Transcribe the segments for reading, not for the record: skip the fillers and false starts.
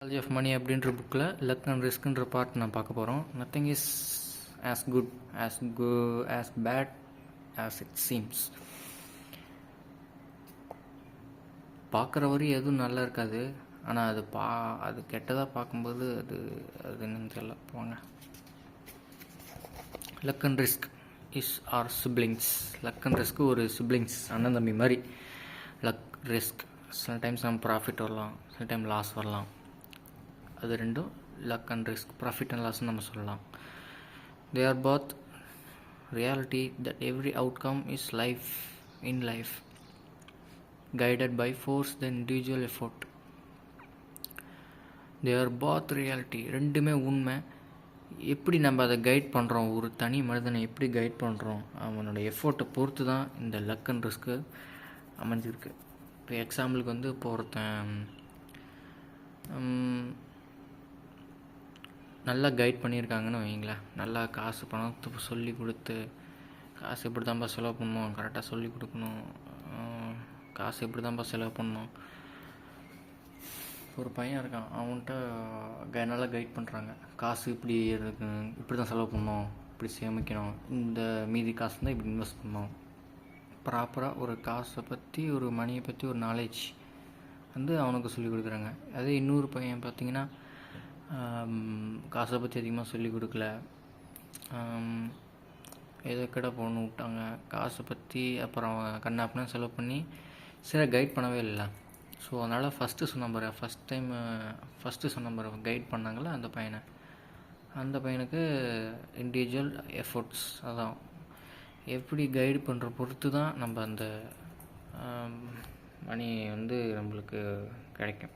Psychology of Money அப்படின்ற புக்கில் luck and ரிஸ்க்ன்ற part நான் பார்க்க போகிறோம். Nothing is as good as bad as it seems. பார்க்குற வரையும் எதுவும் நல்லா இருக்காது, ஆனால் அது கெட்டதாக பார்க்கும்போது அது என்னன்னு தெரியல. போங்க. Luck and risk is are siblings. Luck and ரிஸ்க்கு ஒரு சிப்ளிங்ஸ், அண்ணன் தம்பி மாதிரி. லக் ரிஸ்க் சில டைம்ஸ் நம்ம ப்ராஃபிட் வரலாம், சில டைம் லாஸ் வரலாம். அது ரெண்டும் luck and risk, profit and லாஸ்ன்னு நம்ம சொல்லலாம். They are both reality that every outcome is life guided by force the individual effort. they are both reality. ரெண்டுமே உண்மை. எப்படி நம்ம அதை கைட் பண்ணுறோம், ஒரு தனி மனிதனை எப்படி கைட் பண்ணுறோம், அவனோட எஃபோர்ட்டை பொறுத்து தான் இந்த லக் அண்ட் ரிஸ்க்கு அமைஞ்சிருக்கு. இப்போ எக்ஸாம்பிளுக்கு இப்போ ஒருத்தன் நல்லா கைட் பண்ணியிருக்காங்கன்னு வைங்களேன். நல்லா காசு பணத்தை சொல்லி கொடுத்து, காசு எப்படி தான்ப்பா செலவு பண்ணணும், கரெக்டாக சொல்லி கொடுக்கணும், காசு எப்படி தான்ப்பா செலவு பண்ணணும். ஒரு பையன் இருக்கான், அவன்கிட்ட நல்லா கைட் பண்ணுறாங்க. காசு இப்படி தான் செலவு பண்ணணும், இப்படி சேமிக்கணும், இந்த மீதி காசு தான் இப்படி இன்வெஸ்ட் பண்ணணும். ப்ராப்பராக ஒரு காசை பற்றி, ஒரு மணியை பற்றி ஒரு நாலேஜ் அவனுக்கு சொல்லி கொடுக்குறாங்க. அதே இன்னொரு பையன் பார்த்திங்கன்னா காசை பற்றி அதிகமாக சொல்லிக் கொடுக்கல, ஏதோ கடை போகணுன்னு விட்டாங்க, காசை பற்றி அப்புறம் கண்ணாப்பினா செலவு பண்ணி சரி கைட் பண்ணவே இல்லை. ஸோ அதனால் ஃபஸ்ட்டு சொன்ன நம்பரை கைட் பண்ணாங்களே அந்த பையனுக்கு இண்டிவிஜுவல் எஃபோர்ட்ஸ், அதான் எப்படி கைடு பண்ணுற பொறுத்து தான் நம்ம அந்த மணி நம்மளுக்கு கிடைக்கும்.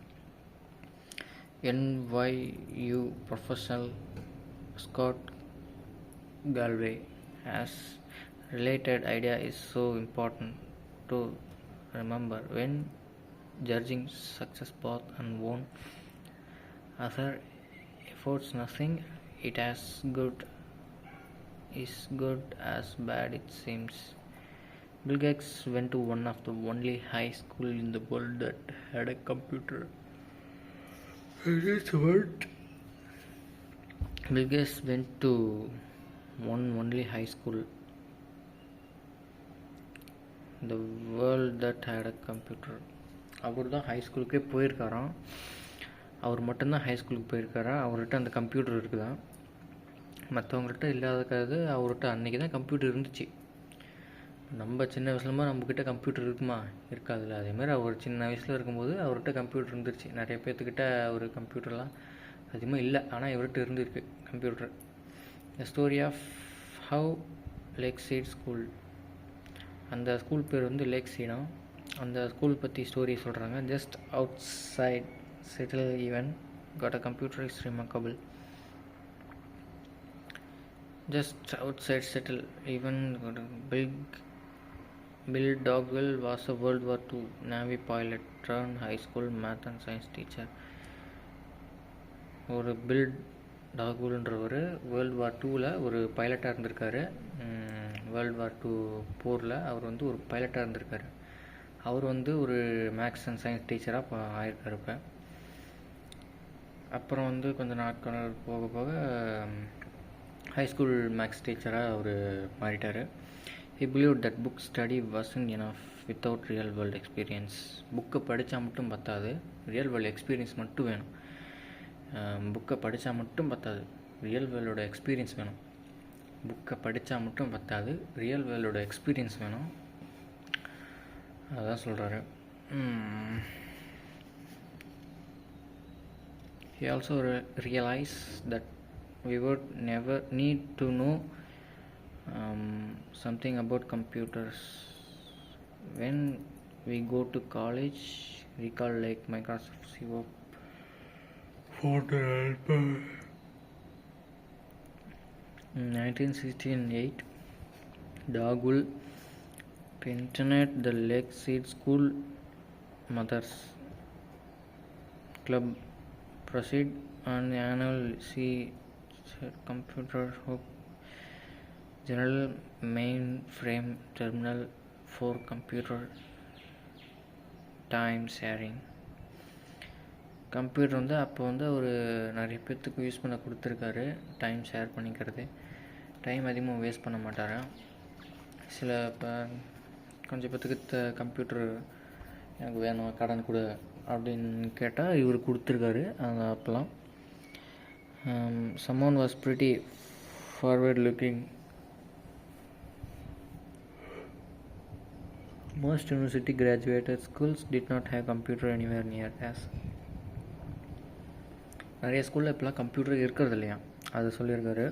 NYU professor Scott Galloway has related idea is so important to remember when judging success path and own other efforts. Nothing it is good as bad it seems. Bill Gates went to one of the only high school in the world that had a computer. Bill Gates went to one only high school in the world that had a computer. அவர் தான் high ஸ்கூலுக்கே போயிருக்காராம். அவர் மட்டும்தான் high ஸ்கூலுக்கு போயிருக்காரா. அவர்கிட்ட அந்த computer இருக்குதான், மற்றவங்கள்ட்ட இல்லாதக்காது. அவர்கிட்ட அன்றைக்கி தான் கம்ப்யூட்டர் இருந்துச்சு. நம்ம சின்ன வயசுலமா நம்மக்கிட்ட கம்ப்யூட்டர் இருக்குமா, இருக்காதுல்ல. அதேமாதிரி அவர் சின்ன வயசில் இருக்கும்போது அவர்கிட்ட கம்ப்யூட்டர் இருந்துருச்சு. நிறைய பேர்த்துக்கிட்ட ஒரு கம்ப்யூட்டர்லாம் அதிகமாக இல்லை, ஆனால் இவர்கிட்ட இருந்திருக்கு computer. The story of how lakeside school. அந்த ஸ்கூல் பேர் லேக் சைடாம். அந்த ஸ்கூல் பற்றி ஸ்டோரி சொல்கிறாங்க. Just outside Seattle even got a computer is remarkable. Just outside Seattle even Bill Dogwell was a World War II Navy pilot turned high school math and science teacher. ஒரு bill டாக்வெல்ன்றவர் world war 2ல் ஒரு பைலட்டாக இருந்திருக்காரு. World war 2 போரில் அவர் ஒரு பைலட்டாக இருந்திருக்காரு. அவர் ஒரு maths and science டீச்சராக ஆயிருக்காரு. இப்போ அப்புறம் கொஞ்சம் நாட்கள் போக போக ஹை ஸ்கூல் மேக்ஸ் டீச்சராக அவர் மாறிட்டார். He believed that book study wasn't enough without real world experience. புக்கை படித்தா மட்டும் பத்தாது, ரியல் வேர்ல்டு எக்ஸ்பீரியன்ஸ் மட்டும் வேணும். புக்கை படித்தா மட்டும் பத்தாது, ரியல் வேர்ல்டோட எக்ஸ்பீரியன்ஸ் வேணும். புக்கை படித்தா மட்டும் பத்தாது, ரியல் வேர்ல்டோட எக்ஸ்பீரியன்ஸ் வேணும். அதான் சொல்கிறாரு. He also realized that we would never need to know something about computers when we go to college. Recall like Microsoft CO in 1968 Dogwell pioneered the Lakeside School Mothers Club proceed on the annual computer hope general mainframe terminal for computer time sharing. Computer வந்து அப்போ வந்து ஒரு நிறைய பேர்த்துக்கு use பண்ண கொடுத்துருக்காரு. Time share பண்ணிக்கிறது, time அதிகமாக வேஸ்ட் பண்ண மாட்டாராம். சில இப்போ கொஞ்சம் பேர்த்துக்கு கம்ப்யூட்டர் எனக்கு வேணும், கடன் கொடு அப்படின்னு கேட்டால் இவர் கொடுத்துருக்காரு. அந்த அப்போலாம் someone was pretty forward looking. Most university graduated schools did not have computer anywhere near as. நிறைய ஸ்கூலில் இப்போலாம் கம்ப்யூட்டர் இருக்கிறது இல்லையா, அது சொல்லியிருக்காரு.